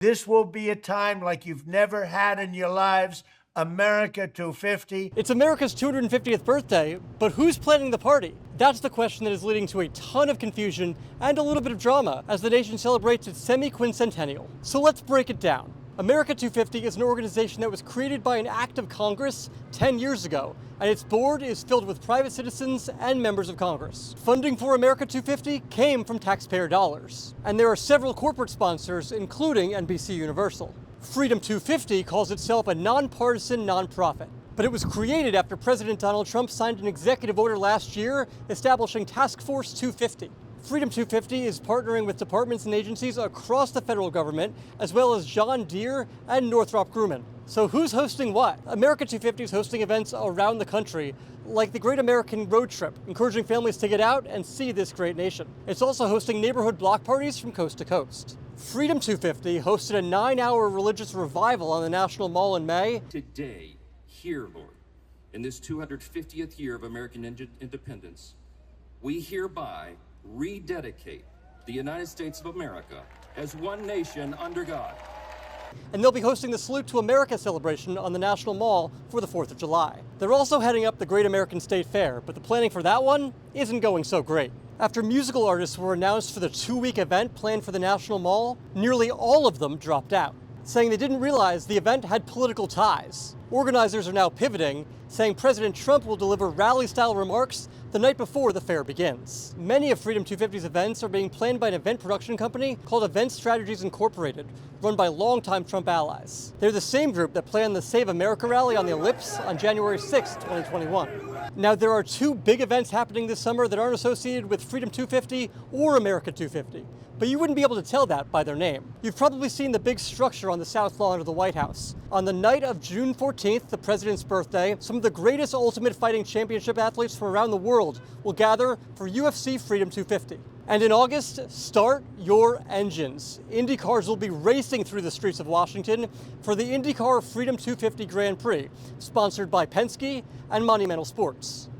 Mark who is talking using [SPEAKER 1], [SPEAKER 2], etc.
[SPEAKER 1] This will be a time like you've never had in your lives. America 250.
[SPEAKER 2] It's America's 250th birthday, but who's planning the party? That's the question that is leading to a ton of confusion and a little bit of drama as the nation celebrates its semi-quincentennial. So let's break it down. America 250 is an organization that was created by an act of Congress 10 years ago, and its board is filled with private citizens and members of Congress. Funding for America 250 came from taxpayer dollars, and there are several corporate sponsors, including NBC Universal. Freedom 250 calls itself a nonpartisan nonprofit, but it was created after President Donald Trump signed an executive order last year establishing Task Force 250. Freedom 250 is partnering with departments and agencies across the federal government, as well as John Deere and Northrop Grumman. So who's hosting what? America 250 is hosting events around the country, like the Great American Road Trip, encouraging families to get out and see this great nation. It's also hosting neighborhood block parties from coast to coast. Freedom 250 hosted a 9-hour religious revival on the National Mall in May.
[SPEAKER 3] Today, here, Lord, in this 250th year of American independence, we hereby rededicate the United States of America as one nation under God.
[SPEAKER 2] And they'll be hosting the Salute to America celebration on the National Mall for the 4th of July. They're also heading up the Great American State Fair, but the planning for that one isn't going so great. After musical artists were announced for the 2-week event planned for the National Mall, nearly all of them dropped out, saying they didn't realize the event had political ties. Organizers are now pivoting, saying President Trump will deliver rally-style remarks the night before the fair begins. Many of Freedom 250's events are being planned by an event production company called Event Strategies Incorporated, run by longtime Trump allies. They're the same group that planned the Save America rally on the Ellipse on January 6, 2021. Now, there are 2 big events happening this summer that aren't associated with Freedom 250 or America 250, but you wouldn't be able to tell that by their name. You've probably seen the big structure on the south lawn of the White House. On the night of June 14th, the president's birthday, some of the greatest Ultimate Fighting Championship athletes from around the world will gather for UFC Freedom 250. And in August, start your engines. Indy cars will be racing through the streets of Washington for the IndyCar Freedom 250 Grand Prix, sponsored by Penske and Monumental Sports.